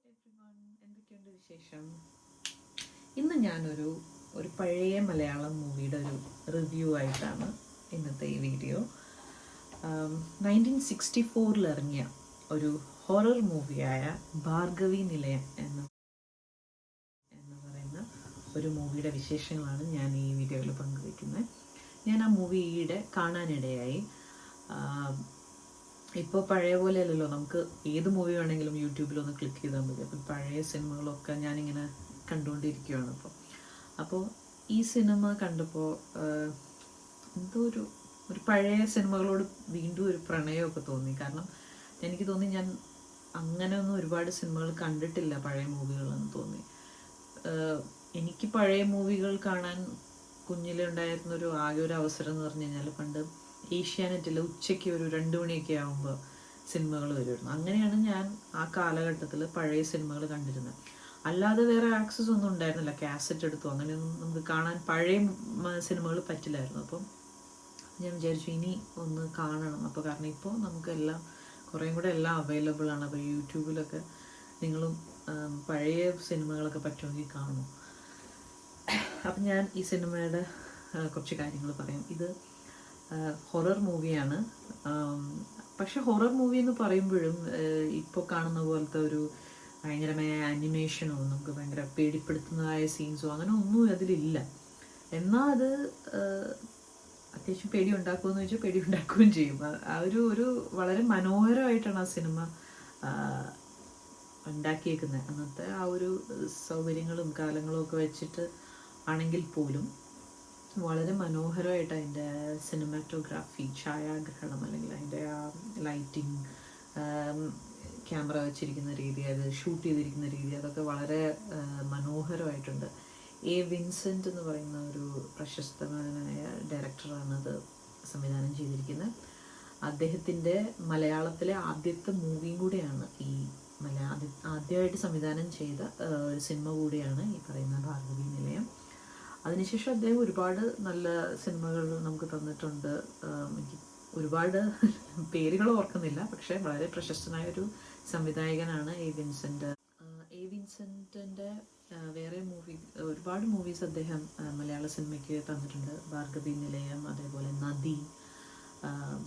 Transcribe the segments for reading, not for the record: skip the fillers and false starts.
Everyone, എന്തൊക്കെയുണ്ട് വിശേഷം? ഇന്ന് ഞാനൊരു പഴയ മലയാളം മൂവിയുടെ ഒരു റിവ്യൂ ആയിട്ടാണ് ഇന്നത്തെ ഈ വീഡിയോ. 1964 ഇറങ്ങിയ ഒരു ഹൊറർ മൂവിയായ ഭാർഗവി നിലയം എന്ന് പറയുന്ന ഒരു മൂവിയുടെ വിശേഷങ്ങളാണ് ഞാൻ ഈ വീഡിയോയിൽ പങ്കുവയ്ക്കുന്നത്. ഞാൻ ആ മൂവി ഈയിടെ കാണാനിടയായി. ഇപ്പോൾ പഴയ പോലെ അല്ലല്ലോ, നമുക്ക് ഏത് മൂവി വേണമെങ്കിലും യൂട്യൂബിലൊന്ന് ക്ലിക്ക് ചെയ്താൽ മതി. അപ്പോൾ പഴയ സിനിമകളൊക്കെ ഞാനിങ്ങനെ കണ്ടുകൊണ്ടിരിക്കുകയാണ്. അപ്പോൾ ഈ സിനിമ കണ്ടപ്പോൾ എന്തോ ഒരു പഴയ സിനിമകളോട് വീണ്ടും ഒരു പ്രണയമൊക്കെ തോന്നി. കാരണം എനിക്ക് തോന്നി ഞാൻ അങ്ങനെയൊന്നും ഒരുപാട് സിനിമകൾ കണ്ടിട്ടില്ല, പഴയ മൂവികളെന്ന് തോന്നി. എനിക്ക് പഴയ മൂവികൾ കാണാൻ കുഞ്ഞിലുണ്ടായിരുന്നൊരു ആകെ ഒരു അവസരം എന്ന് പറഞ്ഞു കഴിഞ്ഞാൽ, പണ്ട് ഏഷ്യാനെറ്റിൽ ഉച്ചയ്ക്ക് ഒരു 2 മണിയൊക്കെ ആകുമ്പോൾ സിനിമകൾ വരുമായിരുന്നു. അങ്ങനെയാണ് ഞാൻ ആ കാലഘട്ടത്തിൽ പഴയ സിനിമകൾ കണ്ടിരുന്നത്. അല്ലാതെ വേറെ ആക്സസ് ഒന്നും ഉണ്ടായിരുന്നില്ല, കാസറ്റ് എടുത്തു അങ്ങനെയൊന്നും നമുക്ക് കാണാൻ പഴയ സിനിമകൾ പറ്റില്ലായിരുന്നു. അപ്പം ഞാൻ വിചാരിച്ചു ഇനി ഒന്ന് കാണണം. അപ്പോൾ കാരണം ഇപ്പോൾ നമുക്കെല്ലാം കുറേയും കൂടെ എല്ലാം അവൈലബിൾ ആണ്. അപ്പോൾ യൂട്യൂബിലൊക്കെ നിങ്ങളും പഴയ സിനിമകളൊക്കെ പറ്റുമെങ്കിൽ കാണും. അപ്പം ഞാൻ ഈ സിനിമയുടെ കുറച്ച് കാര്യങ്ങൾ പറയാം. ഇത് ഹൊറർ മൂവിയാണ്. പക്ഷെ ഹൊറർ മൂവി എന്ന് പറയുമ്പോഴും ഇപ്പോൾ കാണുന്ന പോലത്തെ ഒരു ഭയങ്കരമായ ആനിമേഷനോ നമുക്ക് ഭയങ്കര പേടിപ്പെടുത്തുന്നതായ സീൻസോ അങ്ങനെ ഒന്നും അതിലില്ല. എന്നാൽ അത് അത്യാവശ്യം പേടി ഉണ്ടാക്കുമെന്ന് വെച്ചാൽ പേടി ഉണ്ടാക്കുകയും ചെയ്യും. ആ ഒരു വളരെ മനോഹരമായിട്ടാണ് ആ സിനിമ ഉണ്ടാക്കിയേക്കുന്നത്. അന്നത്തെ ആ ഒരു സൗകര്യങ്ങളും കാലങ്ങളും ഒക്കെ വെച്ചിട്ട് ആണെങ്കിൽ പോലും വളരെ മനോഹരമായിട്ട് അതിൻ്റെ സിനിമാറ്റോഗ്രാഫി, ഛായാഗ്രഹണം, അല്ലെങ്കിൽ അതിൻ്റെ ആ ലൈറ്റിങ്, ക്യാമറ വെച്ചിരിക്കുന്ന രീതി, അത് ഷൂട്ട് ചെയ്തിരിക്കുന്ന രീതി, അതൊക്കെ വളരെ മനോഹരമായിട്ടുണ്ട്. എ വിൻസെൻ്റ് എന്ന് പറയുന്ന ഒരു പ്രശസ്തനായ ഡയറക്ടറാണ് അത് സംവിധാനം ചെയ്തിരിക്കുന്നത്. അദ്ദേഹത്തിൻ്റെ മലയാളത്തിലെ ആദ്യത്തെ മൂവിയും കൂടെയാണ് ഈ ആദ്യമായിട്ട് സംവിധാനം ചെയ്ത ഒരു സിനിമ കൂടിയാണ് ഈ പറയുന്ന ഭാർഗവി നിലയം. അതിനുശേഷം അദ്ദേഹം ഒരുപാട് നല്ല സിനിമകൾ നമുക്ക് തന്നിട്ടുണ്ട്. എനിക്ക് ഒരുപാട് പേരുകൾ ഓർക്കുന്നില്ല, പക്ഷേ വളരെ പ്രശസ്തനായ ഒരു സംവിധായകനാണ് എ വിൻസെൻ്റ്. എ വിൻസെൻ്റിൻ്റെ വേറെ ഒരുപാട് മൂവീസ് അദ്ദേഹം മലയാള സിനിമയ്ക്ക് തന്നിട്ടുണ്ട്. ഭാർഗവി നിലയം, അതേപോലെ നദി,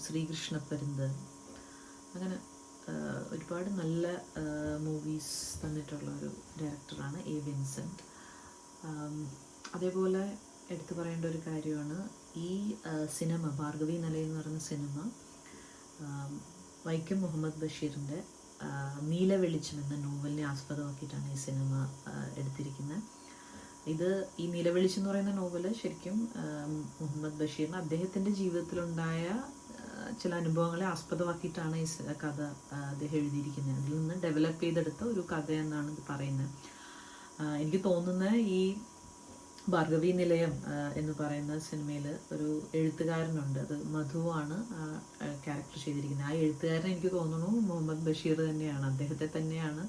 ശ്രീകൃഷ്ണപരുന്ത്, അങ്ങനെ ഒരുപാട് നല്ല മൂവീസ് തന്നിട്ടുള്ള ഒരു ഡയറക്ടറാണ് എ വിൻസെൻ്റ്. അതേപോലെ എടുത്തു പറയേണ്ട ഒരു കാര്യമാണ് ഈ സിനിമ ഭാർഗവി നിലയം എന്ന് പറയുന്ന സിനിമ വൈക്കം മുഹമ്മദ് ബഷീറിൻ്റെ നീലവെളിച്ചം എന്ന നോവലിനെ ആസ്പദമാക്കിയിട്ടാണ് ഈ സിനിമ എടുത്തിരിക്കുന്നത്. ഈ നീലവെളിച്ചം എന്ന് പറയുന്ന നോവല് ശരിക്കും മുഹമ്മദ് ബഷീറിന് അദ്ദേഹത്തിൻ്റെ ജീവിതത്തിലുണ്ടായ ചില അനുഭവങ്ങളെ ആസ്പദമാക്കിയിട്ടാണ് ഈ കഥ അദ്ദേഹം എഴുതിയിരിക്കുന്നത്. അതിൽ നിന്ന് ഡെവലപ്പ് ചെയ്തെടുത്ത ഒരു കഥ എന്നാണ് ഇത് പറയുന്നത്. എനിക്ക് തോന്നുന്നത് ഈ ഭാർഗവി നിലയം എന്ന് പറയുന്ന സിനിമയിൽ ഒരു എഴുത്തുകാരനുണ്ട്, അത് മധുവാണ് ക്യാരക്ടർ ചെയ്തിരിക്കുന്നത്. ആ എഴുത്തുകാരൻ എനിക്ക് തോന്നുന്നു മുഹമ്മദ് ബഷീർ തന്നെയാണ്. അദ്ദേഹത്തെ തന്നെയാണ്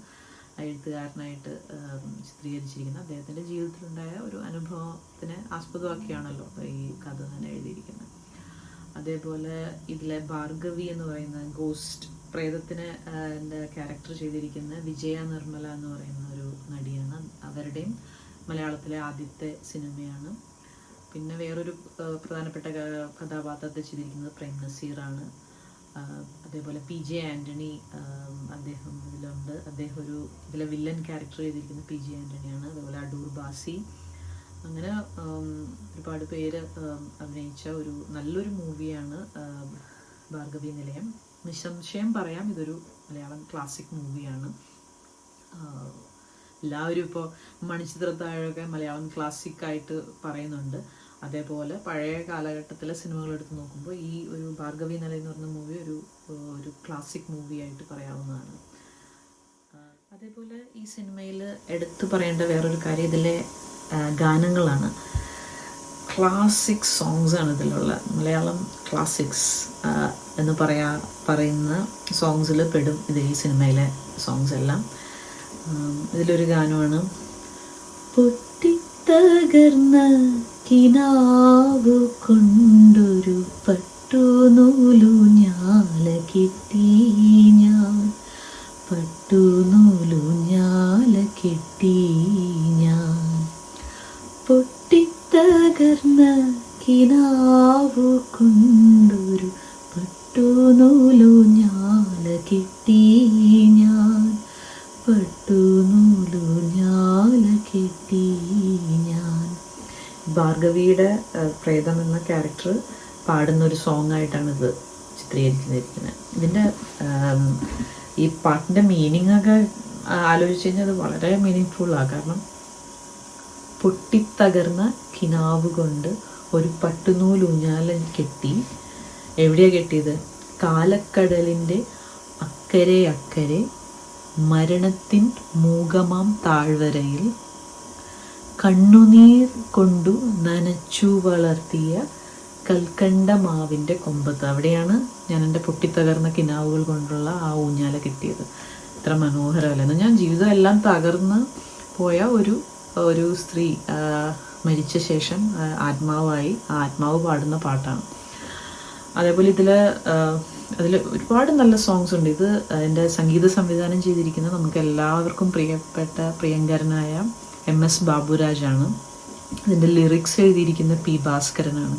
ആ എഴുത്തുകാരനായിട്ട് ചിത്രീകരിച്ചിരിക്കുന്നത്. അദ്ദേഹത്തിൻ്റെ ജീവിതത്തിലുണ്ടായ ഒരു അനുഭവത്തിനെ ആസ്പദമാക്കിയാണല്ലോ ഈ കഥ തന്നെ എഴുതിയിരിക്കുന്നത്. അതേപോലെ ഇതിലെ ഭാർഗവി എന്ന് പറയുന്ന ഗോസ്റ്റ് പ്രേതത്തിനെ ക്യാരക്ടർ ചെയ്തിരിക്കുന്ന വിജയ നിർമ്മല എന്ന് പറയുന്ന ഒരു നടിയാണ്. അവരുടെയും മലയാളത്തിലെ ആദ്യത്തെ സിനിമയാണ്. പിന്നെ വേറൊരു പ്രധാനപ്പെട്ട കഥാപാത്രത്തെ ചെയ്തിരിക്കുന്നത് പ്രേം നസീറാണ്. അതേപോലെ PJ ആൻ്റണി അദ്ദേഹം ഇതിലുണ്ട്. അദ്ദേഹം ഇതിലെ വില്ലൻ ക്യാരക്ടർ ചെയ്തിരിക്കുന്നത് PJ ആൻ്റണിയാണ്. അതേപോലെ അടൂർ ബാസി, അങ്ങനെ ഒരുപാട് പേര് അഭിനയിച്ച ഒരു നല്ലൊരു മൂവിയാണ് ഭാർഗവി നിലയം. നിസ്സംശയം പറയാം, ഇതൊരു മലയാളം ക്ലാസിക് മൂവിയാണ്. എല്ലാവരും ഇപ്പോൾ മണിച്ചിത്രത്താഴൊക്കെ മലയാളം ക്ലാസിക്കായിട്ട് പറയുന്നുണ്ട്. അതേപോലെ പഴയ കാലഘട്ടത്തിലെ സിനിമകൾ എടുത്ത് നോക്കുമ്പോൾ ഈ ഒരു ഭാർഗവി നിലയം എന്ന് പറഞ്ഞ മൂവി ഒരു ക്ലാസിക് മൂവിയായിട്ട് പറയാവുന്നതാണ്. അതേപോലെ ഈ സിനിമയിൽ എടുത്തു പറയേണ്ട വേറൊരു കാര്യം ഇതിലെ ഗാനങ്ങളാണ്. ക്ലാസിക് സോങ്സാണ് ഇതിലുള്ള, മലയാളം ക്ലാസിക്സ് എന്ന് പറയുന്ന സോങ്സിൽ പെടും ഈ സിനിമയിലെ സോങ്സ് എല്ലാം. ഇതിലൊരു ഗാനമാണ് പൊട്ടിത്തകർന്ന കിനാവു കൊണ്ടൊരു പട്ടുനൂലു ഞാല കിട്ടി ഞാൻ, പട്ടുനൂലു ഞാൻ കെട്ടി ഞാൻ, പൊട്ടിത്തകർന്ന കിനാവു കൊണ്ടൊരു പട്ടുനൂലൂഞ്ഞാല കെട്ടി ഞാൻ, പട്ടുനൂലൂഞ്ഞാല കെട്ടി ഞാൻ. ഭാർഗവിയുടെ പ്രേതം എന്ന ക്യാരക്ടർ പാടുന്നൊരു സോങ് ആയിട്ടാണിത് ചിത്രീകരിച്ചിരിക്കുന്നത്. ഇതിൻ്റെ ഈ പാട്ടിൻ്റെ മീനിങ് ഒക്കെ ആലോചിച്ച് കഴിഞ്ഞാൽ അത് വളരെ മീനിങ് ഫുള്ളാണ്. കാരണം പൊട്ടിത്തകർന്ന കിനാവ് കൊണ്ട് ഒരു പട്ടുനൂലൂഞ്ഞാല കെട്ടി. എവിടെയാണ് കെട്ടിയത്? കാലക്കടലിൻ്റെ അക്കരെ അക്കരെ മരണത്തിൻ മൂകമാം താഴ്വരയിൽ കണ്ണുനീർ കൊണ്ടു നനച്ചു വളർത്തിയ കൽക്കണ്ട മാവിൻ്റെ കൊമ്പത്ത്. അവിടെയാണ് ഞാൻ എൻ്റെ പൊട്ടിത്തകർന്ന കിനാവുകൾ കൊണ്ടുള്ള ആ ഊഞ്ഞാല കിട്ടിയത്. ഇത്ര മനോഹരമല്ലെന്ന്. ഞാൻ ജീവിതം എല്ലാം തകർന്ന് പോയ ഒരു സ്ത്രീ മരിച്ച ശേഷം ആത്മാവായി ആ ആത്മാവ് പാടുന്ന പാട്ടാണ്. അതേപോലെ അതിൽ ഒരുപാട് നല്ല സോങ്സ് ഉണ്ട്. ഇത് എൻ്റെ സംഗീത സംവിധാനം ചെയ്തിരിക്കുന്നത് നമുക്ക് എല്ലാവർക്കും പ്രിയങ്കരനായ MS ബാബുരാജാണ്. ഇതിൻ്റെ ലിറിക്സ് എഴുതിയിരിക്കുന്ന P ഭാസ്കരനാണ്.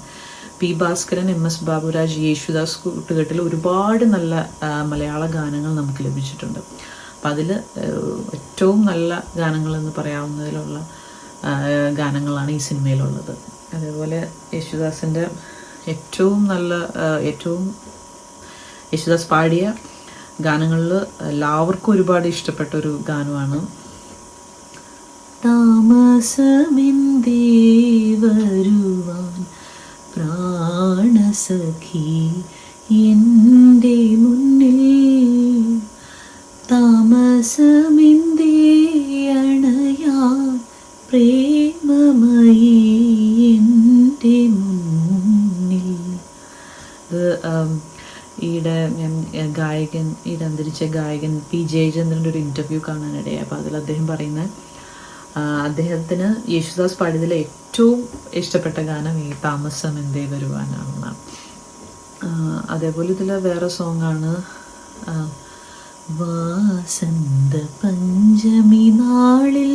P Bhaskaran, MS Baburaj, Yesudas കൂട്ടുകെട്ടിൽ ഒരുപാട് നല്ല മലയാള ഗാനങ്ങൾ നമുക്ക് ലഭിച്ചിട്ടുണ്ട്. അപ്പം അതിൽ ഏറ്റവും നല്ല ഗാനങ്ങളെന്ന് പറയാവുന്നതിലുള്ള ഗാനങ്ങളാണ് ഈ സിനിമയിലുള്ളത്. അതേപോലെ യേശുദാസിൻ്റെ യേശുദാസ് പാടിയ ഗാനങ്ങളിൽ എല്ലാവർക്കും ഒരുപാട് ഇഷ്ടപ്പെട്ട ഒരു ഗാനമാണ് താമസമെന്തേ വരുവാൻ പ്രാണസഖി എൻ്റെ മുന്നിൽ, താമസമെന്തേ അണയാൻ പ്രേമമയി എൻ്റെ മുന്നിൽ. ഈയിടെ അന്തരിച്ച ഗായകൻ P ജയചന്ദ്രൻ്റെ ഒരു ഇൻ്റർവ്യൂ കാണാനിടയായി. അപ്പോൾ അതിൽ അദ്ദേഹം പറയുന്നത് അദ്ദേഹത്തിന് യേശുദാസ് പാടിയതിൽ ഏറ്റവും ഇഷ്ടപ്പെട്ട ഗാനം ഈ താമസം എന്തേ വരുവാനാണെന്നാണ്. അതേപോലെ ഇതിൽ വേറെ സോങ്ങാണ് വാസന്ത പഞ്ചമി നാളിൽ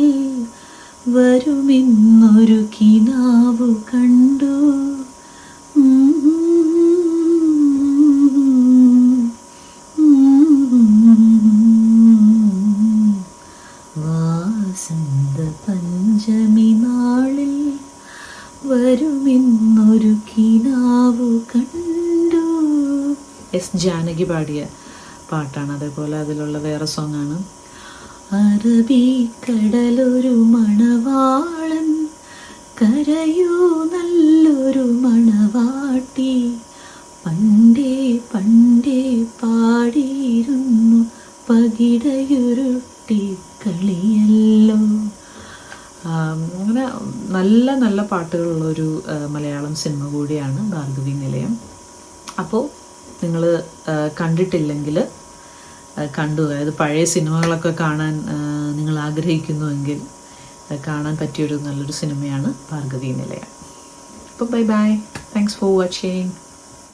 വരുമെന്നൊരു കിനാവു കണ്ടു, വാസന്ത പഞ്ചമി നാളിൽ വരുമെന്നൊരു കിനാവു കണ്ടു. എസ് ജാനകി പാടിയ പാട്ടാണ്. അതേപോലെ അതിലുള്ള വേറെ സോങ്ങാണ് അറബിക്കടലൊരു മണവാളൻ കരയോ നല്ലൊരു മണവാട്ടി പണ്ടേ പണ്ടേ പാടിയിരുന്നു പകിടയുരുട്ടി കളിയല്ലോ. അങ്ങനെ നല്ല നല്ല പാട്ടുകളുള്ളൊരു മലയാളം സിനിമ കൂടിയാണ് ഭാർഗവി നിലയം. അപ്പോൾ നിങ്ങൾ കണ്ടിട്ടില്ലെങ്കിൽ കണ്ടു. അതായത് പഴയ സിനിമകളൊക്കെ കാണാൻ നിങ്ങൾ ആഗ്രഹിക്കുന്നുവെങ്കിൽ കാണാൻ പറ്റിയൊരു നല്ലൊരു സിനിമയാണ് ഭാർഗവി നിലയം. അപ്പോൾ bye bye. Thanks for watching.